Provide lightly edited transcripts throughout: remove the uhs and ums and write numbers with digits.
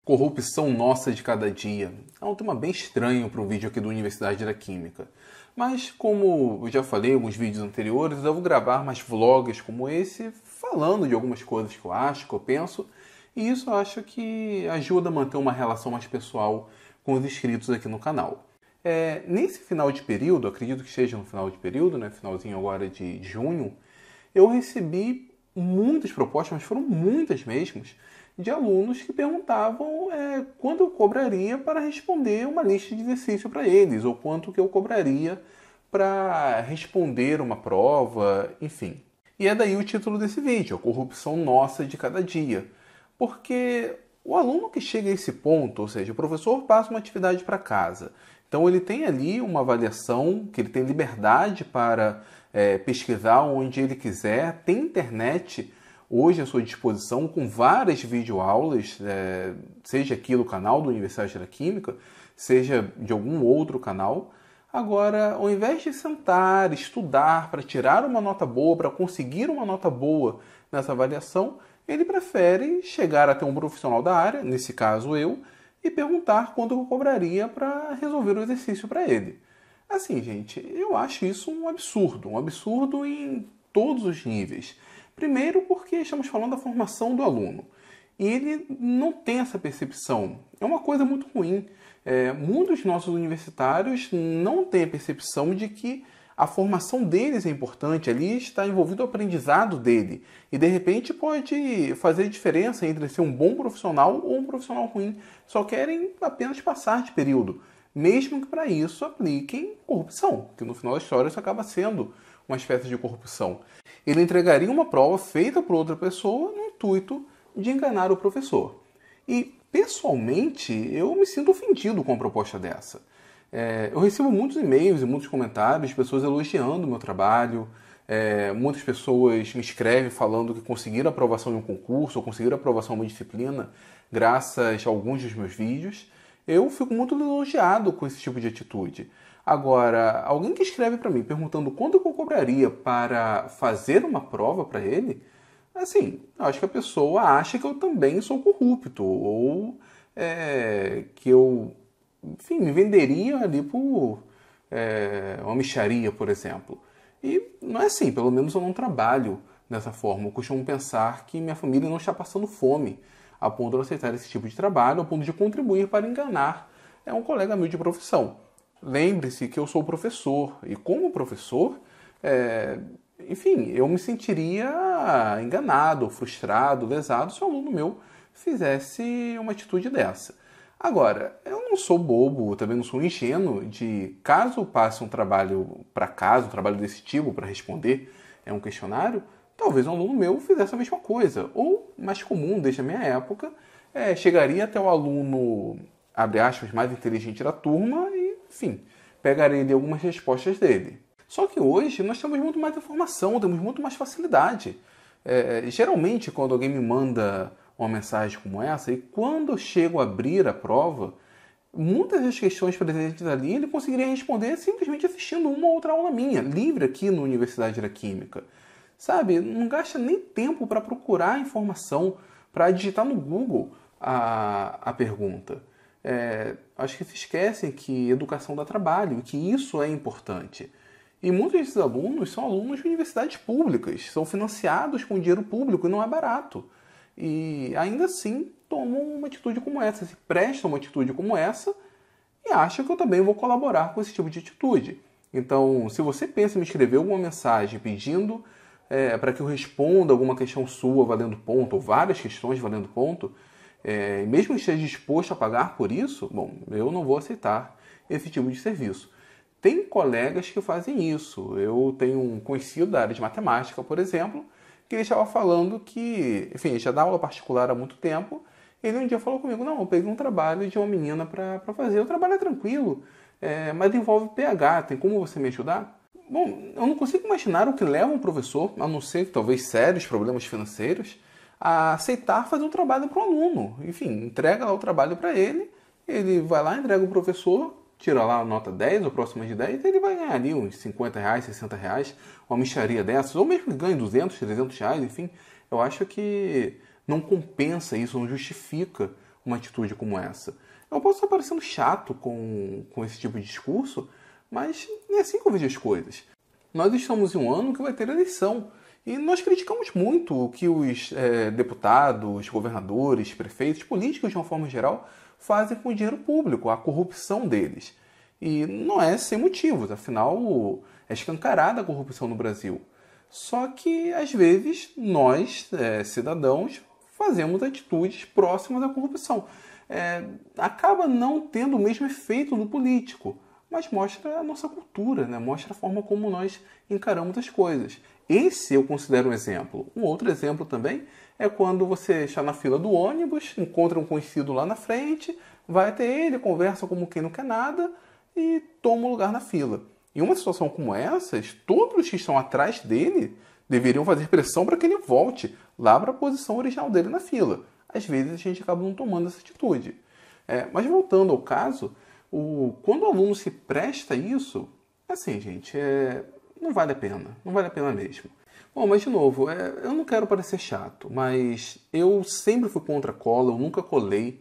Corrupção nossa de cada dia. É um tema bem estranho para o vídeo aqui do Universidade da Química. Mas, como eu já falei em alguns vídeos anteriores, eu vou gravar mais vlogs como esse, falando de algumas coisas que eu acho, que eu penso, e isso eu acho que ajuda a manter uma relação mais pessoal com os inscritos aqui no canal. Nesse final de período, acredito que esteja no final de período, né, finalzinho agora de junho, eu recebi muitas propostas, mas foram muitas mesmo, de alunos que perguntavam quanto eu cobraria para responder uma lista de exercício para eles, ou quanto que eu cobraria para responder uma prova, enfim. E é daí o título desse vídeo, a corrupção nossa de cada dia. Porque o aluno que chega a esse ponto, ou seja, o professor passa uma atividade para casa, então ele tem ali uma avaliação, que ele tem liberdade para pesquisar onde ele quiser, tem internet hoje à sua disposição com várias videoaulas, seja aqui no canal do Universidade da Química, seja de algum outro canal. Agora, ao invés de sentar, estudar para tirar uma nota boa, para conseguir uma nota boa nessa avaliação, ele prefere chegar até um profissional da área, nesse caso eu, e perguntar quanto eu cobraria para resolver o exercício para ele. Assim, gente, eu acho isso um absurdo em todos os níveis. Primeiro porque estamos falando da formação do aluno. E ele não tem essa percepção. É uma coisa muito ruim. Muitos dos nossos universitários não têm a percepção de que a formação deles é importante. Ali está envolvido o aprendizado dele. E de repente pode fazer diferença entre ser um bom profissional ou um profissional ruim. Só querem apenas passar de período. Mesmo que para isso apliquem corrupção. Que no final da história isso acaba sendo uma espécie de corrupção. Ele entregaria uma prova feita por outra pessoa no intuito de enganar o professor. E, pessoalmente, eu me sinto ofendido com a proposta dessa. Eu recebo muitos e-mails e muitos comentários de pessoas elogiando o meu trabalho. Muitas pessoas me escrevem falando que conseguiram aprovação em um concurso ou conseguiram aprovação em uma disciplina graças a alguns dos meus vídeos. Eu fico muito elogiado com esse tipo de atitude. Agora, alguém que escreve para mim perguntando quanto eu cobraria para fazer uma prova para ele, assim, eu acho que a pessoa acha que eu também sou corrupto, ou que eu, enfim, me venderia ali por uma mixaria, por exemplo. E não é assim, pelo menos eu não trabalho dessa forma. Eu costumo pensar que minha família não está passando fome, a ponto de aceitar esse tipo de trabalho, a ponto de contribuir para enganar um colega meu de profissão. Lembre-se que eu sou professor, e como professor, enfim, eu me sentiria enganado, frustrado, lesado se um aluno meu fizesse uma atitude dessa. Agora, eu não sou bobo, também não sou ingênuo de, caso passe um trabalho para casa, um trabalho desse tipo para responder um questionário, talvez um aluno meu fizesse a mesma coisa. Ou, mais comum desde a minha época, chegaria até o aluno, abre aspas, mais inteligente da turma e, enfim, pegaria ali algumas respostas dele. Só que hoje nós temos muito mais informação, temos muito mais facilidade. Geralmente, quando alguém me manda uma mensagem como essa, e quando eu chego a abrir a prova, muitas das questões presentes ali ele conseguiria responder simplesmente assistindo uma ou outra aula minha, livre aqui na Universidade da Química. Sabe, não gasta nem tempo para procurar informação, para digitar no Google a pergunta. Acho que se esquecem que educação dá trabalho e que isso é importante. E muitos desses alunos são alunos de universidades públicas, são financiados com dinheiro público e não é barato. E ainda assim tomam uma atitude como essa, se prestam uma atitude como essa e acham que eu também vou colaborar com esse tipo de atitude. Então, se você pensa em me escrever alguma mensagem pedindo para que eu responda alguma questão sua valendo ponto, ou várias questões valendo ponto, mesmo que esteja disposto a pagar por isso, bom, eu não vou aceitar esse tipo de serviço. Tem colegas que fazem isso. Eu tenho um conhecido da área de matemática, por exemplo, que ele estava falando que, enfim, ele já dá aula particular há muito tempo, ele um dia falou comigo, não, eu peguei um trabalho de uma menina para fazer, o trabalho é tranquilo, mas envolve pH, tem como você me ajudar? Bom, eu não consigo imaginar o que leva um professor, a não ser talvez sérios problemas financeiros, a aceitar fazer um trabalho para o aluno. Enfim, entrega lá o trabalho para ele, ele vai lá, entrega o professor, tira lá a nota 10 ou próxima de 10, ele vai ganhar ali uns 50 reais, 60 reais, uma mixaria dessas, ou mesmo que ganhe 200, 300 reais, enfim. Eu acho que não compensa isso, não justifica uma atitude como essa? Eu posso estar parecendo chato com esse tipo de discurso, mas é assim que eu vejo as coisas. Nós estamos em um ano que vai ter eleição e nós criticamos muito o que os deputados, governadores, prefeitos, políticos de uma forma geral fazem com o dinheiro público, a corrupção deles. E não é sem motivos, afinal é escancarada a corrupção no Brasil. Só que, às vezes, nós, cidadãos, fazemos atitudes próximas à corrupção. Acaba não tendo o mesmo efeito do político, mas mostra a nossa cultura, né? Mostra a forma como nós encaramos as coisas. Esse eu considero um exemplo. Um outro exemplo também é quando você está na fila do ônibus, encontra um conhecido lá na frente, vai até ele, conversa como quem não quer nada e toma um lugar na fila. Em uma situação como essas, todos que estão atrás dele deveriam fazer pressão para que ele volte lá para a posição original dele na fila. Às vezes a gente acaba não tomando essa atitude. Mas voltando ao caso, quando o aluno se presta a isso, assim, gente, não vale a pena. Não vale a pena mesmo. Bom, mas de novo, eu não quero parecer chato, mas eu sempre fui contra a cola, eu nunca colei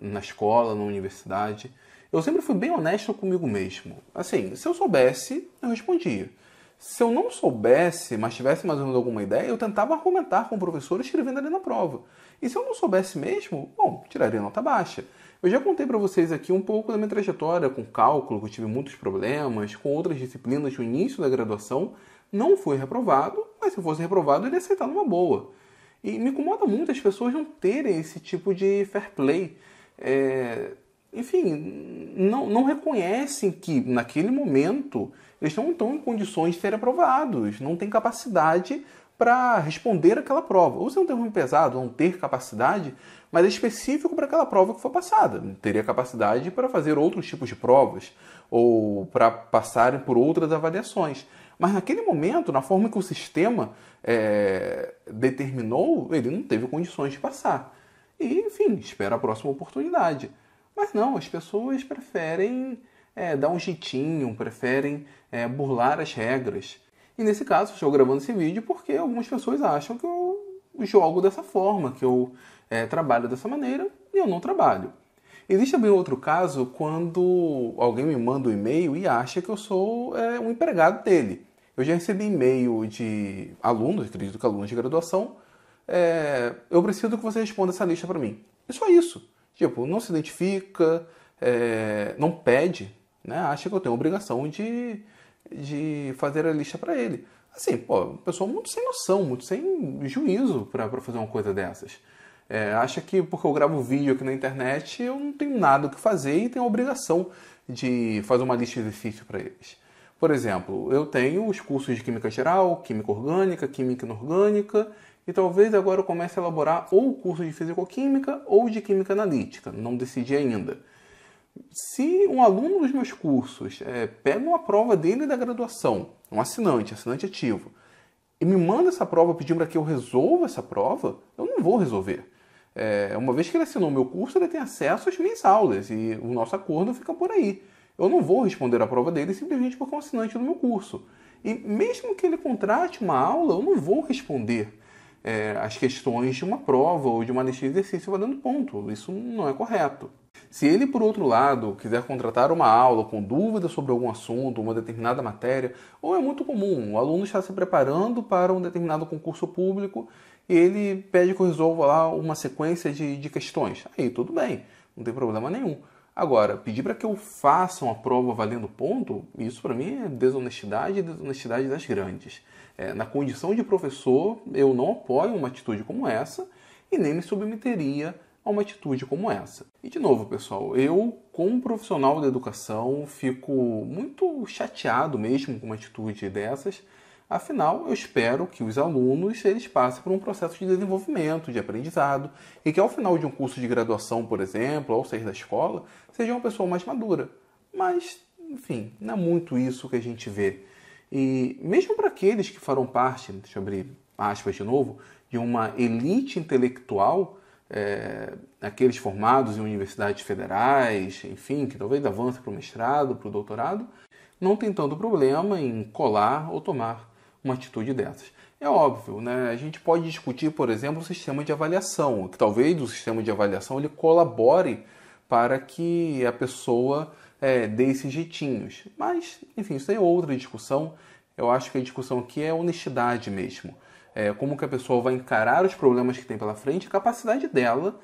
na escola, na universidade. Eu sempre fui bem honesto comigo mesmo. Assim, se eu soubesse, eu respondia. Se eu não soubesse, mas tivesse mais ou menos alguma ideia, eu tentava argumentar com o professor escrevendo ali na prova. E se eu não soubesse mesmo, bom, tiraria nota baixa. Eu já contei para vocês aqui um pouco da minha trajetória com cálculo, que eu tive muitos problemas, com outras disciplinas no início da graduação. Não fui reprovado, mas se eu fosse reprovado, eu iria aceitar numa boa. E me incomoda muito as pessoas não terem esse tipo de fair play. Enfim, não reconhecem que naquele momento eles não estão em condições de serem aprovados, não têm capacidade para responder aquela prova. Ou se não tem um pesado, não ter capacidade, mas é específico para aquela prova que foi passada. Não teria capacidade para fazer outros tipos de provas ou para passarem por outras avaliações. Mas naquele momento, na forma que o sistema determinou, ele não teve condições de passar. E, enfim, espera a próxima oportunidade. Mas não, as pessoas preferem dar um jeitinho, preferem burlar as regras. E nesse caso, eu estou gravando esse vídeo porque algumas pessoas acham que eu jogo dessa forma, que eu trabalho dessa maneira e eu não trabalho. Existe também outro caso quando alguém me manda um e-mail e acha que eu sou um empregado dele. Eu já recebi e-mail de alunos, acredito que alunos de graduação, eu preciso que você responda essa lista para mim. É só isso. Tipo, não se identifica, não pede, né? Acha que eu tenho a obrigação de fazer a lista para ele. Assim, pessoa muito sem noção, muito sem juízo para fazer uma coisa dessas. Acha que porque eu gravo vídeo aqui na internet, eu não tenho nada o que fazer e tenho a obrigação de fazer uma lista de exercício para eles. Por exemplo, eu tenho os cursos de Química Geral, Química Orgânica, Química Inorgânica, e talvez agora eu comece a elaborar ou o curso de Fisicoquímica ou de Química Analítica, não decidi ainda. Se um aluno dos meus cursos pega uma prova dele da graduação, um assinante ativo, e me manda essa prova pedindo para que eu resolva essa prova, eu não vou resolver. Uma vez que ele assinou o meu curso, ele tem acesso às minhas aulas e o nosso acordo fica por aí. Eu não vou responder a prova dele simplesmente porque é um assinante do meu curso. E mesmo que ele contrate uma aula, eu não vou responder as questões de uma prova ou de uma lista de exercício valendo ponto. Isso não é correto. Se ele, por outro lado, quiser contratar uma aula com dúvidas sobre algum assunto, uma determinada matéria, ou é muito comum, o aluno está se preparando para um determinado concurso público e ele pede que eu resolva lá uma sequência de questões. Aí tudo bem, não tem problema nenhum. Agora, pedir para que eu faça uma prova valendo ponto, isso para mim é desonestidade e desonestidade das grandes. Na condição de professor, eu não apoio uma atitude como essa e nem me submeteria a uma atitude como essa. E de novo, pessoal, eu, como profissional da educação, fico muito chateado mesmo com uma atitude dessas. Afinal, eu espero que os alunos eles passem por um processo de desenvolvimento, de aprendizado, e que ao final de um curso de graduação, por exemplo, ao sair da escola, seja uma pessoa mais madura. Mas, enfim, não é muito isso que a gente vê. E mesmo para aqueles que farão parte, deixa eu abrir aspas de novo, de uma elite intelectual, aqueles formados em universidades federais, enfim, que talvez avancem para o mestrado, para o doutorado, não tem tanto problema em colar ou tomar uma atitude dessas. É óbvio, né? A gente pode discutir, por exemplo, o sistema de avaliação, que talvez o sistema de avaliação ele colabore para que a pessoa dê esses jeitinhos. Mas, enfim, isso é outra discussão. Eu acho que a discussão aqui é honestidade mesmo. Como que a pessoa vai encarar os problemas que tem pela frente, a capacidade dela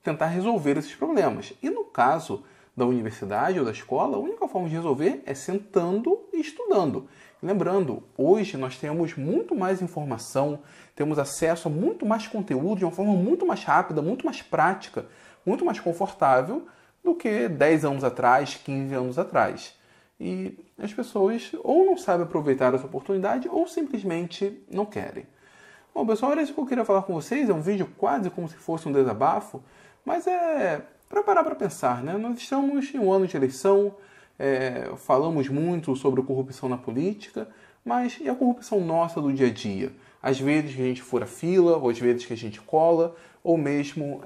tentar resolver esses problemas. E no caso da universidade ou da escola, a única forma de resolver é sentando e estudando. Lembrando, hoje nós temos muito mais informação, temos acesso a muito mais conteúdo de uma forma muito mais rápida, muito mais prática, muito mais confortável do que 10 anos atrás, 15 anos atrás. E as pessoas ou não sabem aproveitar essa oportunidade ou simplesmente não querem. Bom, pessoal, era isso que eu queria falar com vocês. É um vídeo quase como se fosse um desabafo, mas é para parar para pensar, né? Nós estamos em um ano de eleição, falamos muito sobre a corrupção na política, mas e a corrupção nossa do dia a dia? Às vezes que a gente fura fila, ou às vezes que a gente cola, ou mesmo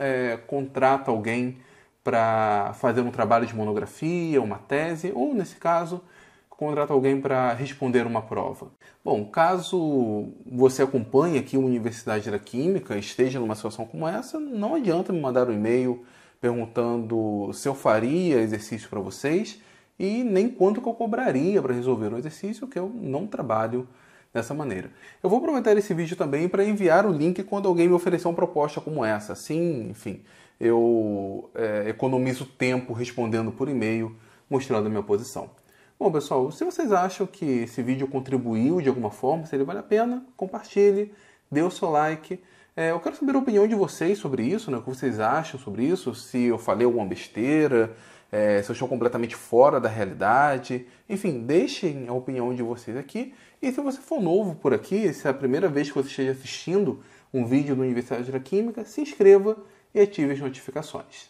contrata alguém para fazer um trabalho de monografia, uma tese, ou nesse caso, contrata alguém para responder uma prova. Bom, caso você acompanhe aqui a Universidade da Química, esteja numa situação como essa, não adianta me mandar um e-mail perguntando se eu faria exercício para vocês e nem quanto que eu cobraria para resolver o exercício, que eu não trabalho dessa maneira. Eu vou aproveitar esse vídeo também para enviar o link quando alguém me oferecer uma proposta como essa. Assim, enfim, eu economizo tempo respondendo por e-mail, mostrando a minha posição. Bom, pessoal, se vocês acham que esse vídeo contribuiu de alguma forma, se ele vale a pena, compartilhe, dê o seu like. Eu quero saber a opinião de vocês sobre isso, né? O que vocês acham sobre isso, se eu falei alguma besteira, se eu estou completamente fora da realidade. Enfim, deixem a opinião de vocês aqui. E se você for novo por aqui, se é a primeira vez que você esteja assistindo um vídeo do Universidade da Química, se inscreva e ative as notificações.